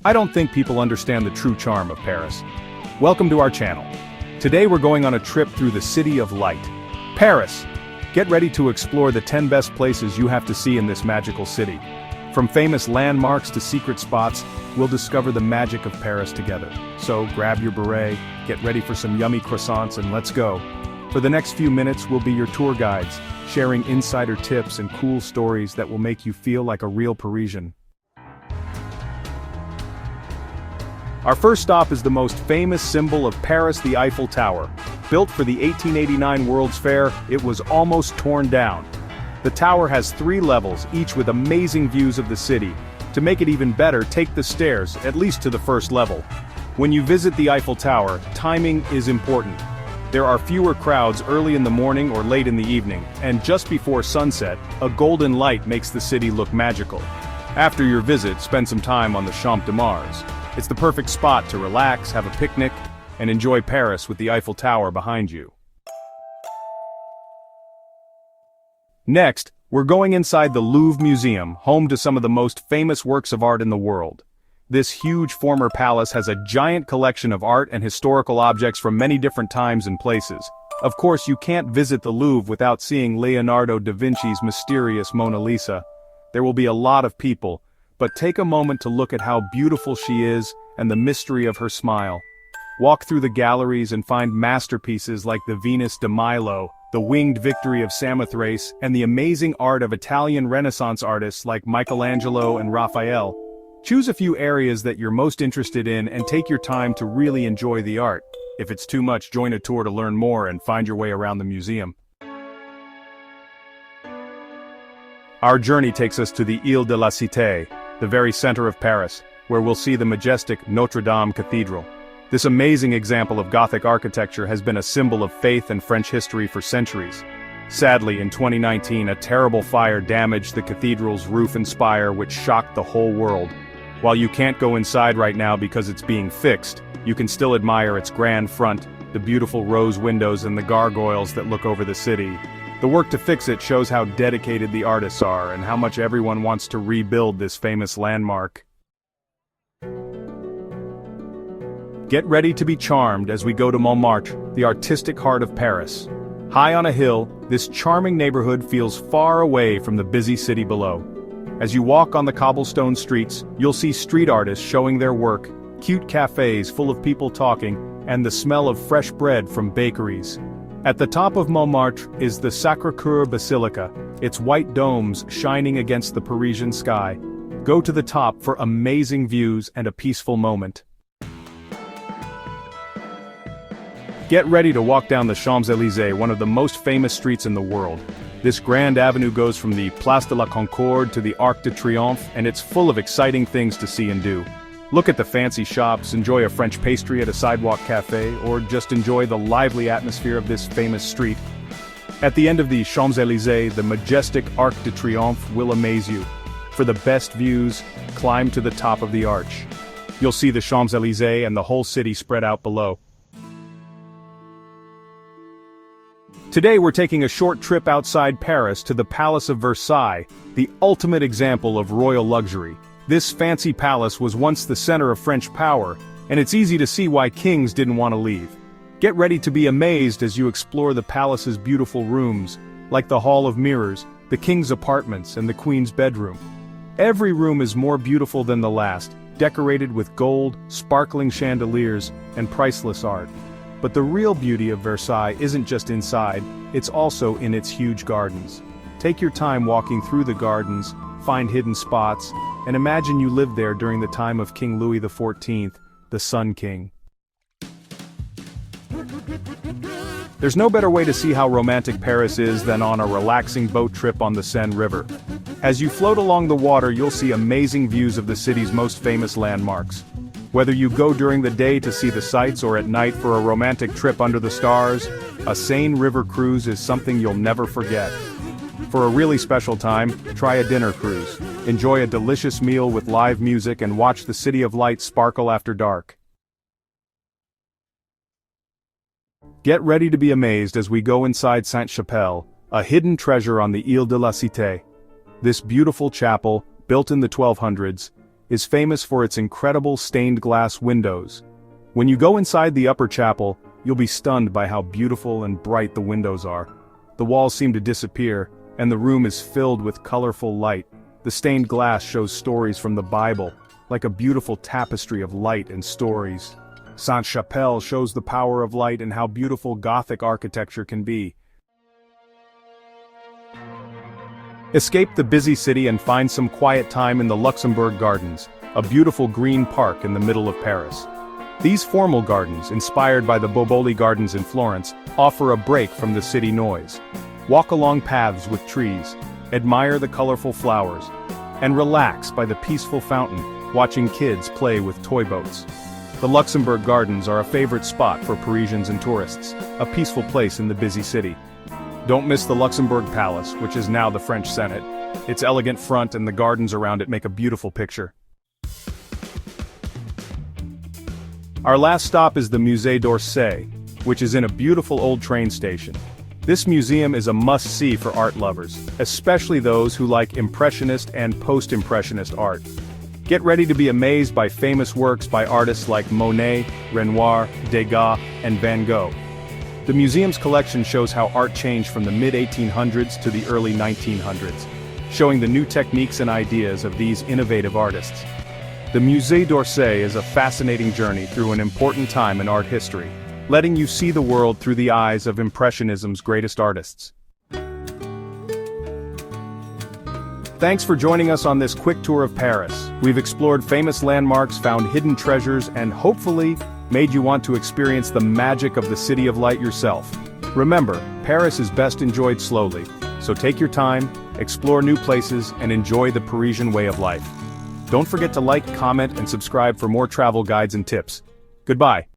I don't think people understand the true charm of Paris. Welcome to our channel. Today we're going on a trip through the City of Light. Paris! Get ready to explore the 10 best places you have to see in this magical city. From famous landmarks to secret spots, we'll discover the magic of Paris together. So grab your beret, get ready for some yummy croissants, and let's go. For the next few minutes we'll be your tour guides, sharing insider tips and cool stories that will make you feel like a real Parisian. Our first stop is the most famous symbol of Paris, the Eiffel Tower. Built for the 1889 World's Fair, it was almost torn down. The tower has 3 levels, each with amazing views of the city. To make it even better, take the stairs, at least to the first level. When you visit the Eiffel Tower, timing is important. There are fewer crowds early in the morning or late in the evening, and just before sunset, a golden light makes the city look magical. After your visit, spend some time on the Champs de Mars. It's the perfect spot to relax, have a picnic, and enjoy Paris with the Eiffel Tower behind you. Next, we're going inside the Louvre Museum, home to some of the most famous works of art in the world. This huge former palace has a giant collection of art and historical objects from many different times and places. Of course, you can't visit the Louvre without seeing Leonardo da Vinci's mysterious Mona Lisa. There will be a lot of people, but take a moment to look at how beautiful she is and the mystery of her smile. Walk through the galleries and find masterpieces like the Venus de Milo, the Winged Victory of Samothrace, and the amazing art of Italian Renaissance artists like Michelangelo and Raphael. Choose a few areas that you're most interested in and take your time to really enjoy the art. If it's too much, join a tour to learn more and find your way around the museum. Our journey takes us to the Île de la Cité, the very center of Paris, where we'll see the majestic Notre-Dame Cathedral. This amazing example of Gothic architecture has been a symbol of faith and French history for centuries. Sadly, in 2019, a terrible fire damaged the cathedral's roof and spire, which shocked the whole world. While you can't go inside right now because it's being fixed, you can still admire its grand front, the beautiful rose windows and the gargoyles that look over the city. The work to fix it shows how dedicated the artists are and how much everyone wants to rebuild this famous landmark. Get ready to be charmed as we go to Montmartre, the artistic heart of Paris. High on a hill, this charming neighborhood feels far away from the busy city below. As you walk on the cobblestone streets, you'll see street artists showing their work, cute cafes full of people talking, and the smell of fresh bread from bakeries. At the top of Montmartre is the Sacré-Cœur Basilica, its white domes shining against the Parisian sky. Go to the top for amazing views and a peaceful moment. Get ready to walk down the Champs-Élysées, one of the most famous streets in the world. This grand avenue goes from the Place de la Concorde to the Arc de Triomphe, and it's full of exciting things to see and do. Look at the fancy shops, enjoy a French pastry at a sidewalk cafe, or just enjoy the lively atmosphere of this famous street. At the end of the Champs-Élysées, the majestic Arc de Triomphe will amaze you. For the best views, climb to the top of the arch. You'll see the Champs-Élysées and the whole city spread out below. Today we're taking a short trip outside Paris to the Palace of Versailles, the ultimate example of royal luxury. This fancy palace was once the center of French power, and it's easy to see why kings didn't want to leave. Get ready to be amazed as you explore the palace's beautiful rooms, like the Hall of Mirrors, the king's apartments, and the queen's bedroom. Every room is more beautiful than the last, decorated with gold, sparkling chandeliers, and priceless art. But the real beauty of Versailles isn't just inside, it's also in its huge gardens. Take your time walking through the gardens, find hidden spots, and imagine you lived there during the time of King Louis XIV, the Sun King. There's no better way to see how romantic Paris is than on a relaxing boat trip on the Seine River. As you float along the water, you'll see amazing views of the city's most famous landmarks. Whether you go during the day to see the sights or at night for a romantic trip under the stars, a Seine River cruise is something you'll never forget. For a really special time, try a dinner cruise. Enjoy a delicious meal with live music and watch the City of Lights sparkle after dark. Get ready to be amazed as we go inside Sainte-Chapelle, a hidden treasure on the Île de la Cité. This beautiful chapel, built in the 1200s, is famous for its incredible stained glass windows. When you go inside the upper chapel, you'll be stunned by how beautiful and bright the windows are. The walls seem to disappear, and the room is filled with colorful light. The stained glass shows stories from the Bible, like a beautiful tapestry of light and stories. Sainte-Chapelle shows the power of light and how beautiful Gothic architecture can be. Escape the busy city and find some quiet time in the Luxembourg Gardens, a beautiful green park in the middle of Paris. These formal gardens, inspired by the Boboli Gardens in Florence, offer a break from the city noise. Walk along paths with trees, admire the colorful flowers, and relax by the peaceful fountain, watching kids play with toy boats. The Luxembourg Gardens are a favorite spot for Parisians and tourists, a peaceful place in the busy city. Don't miss the Luxembourg Palace, which is now the French Senate. Its elegant front and the gardens around it make a beautiful picture. Our last stop is the Musée d'Orsay, which is in a beautiful old train station. This museum is a must-see for art lovers, especially those who like Impressionist and Post-Impressionist art. Get ready to be amazed by famous works by artists like Monet, Renoir, Degas, and Van Gogh. The museum's collection shows how art changed from the mid-1800s to the early 1900s, showing the new techniques and ideas of these innovative artists. The Musée d'Orsay is a fascinating journey through an important time in art history, letting you see the world through the eyes of Impressionism's greatest artists. Thanks for joining us on this quick tour of Paris. We've explored famous landmarks, found hidden treasures, and hopefully made you want to experience the magic of the City of Light yourself. Remember, Paris is best enjoyed slowly, so take your time, explore new places, and enjoy the Parisian way of life. Don't forget to like, comment, and subscribe for more travel guides and tips. Goodbye.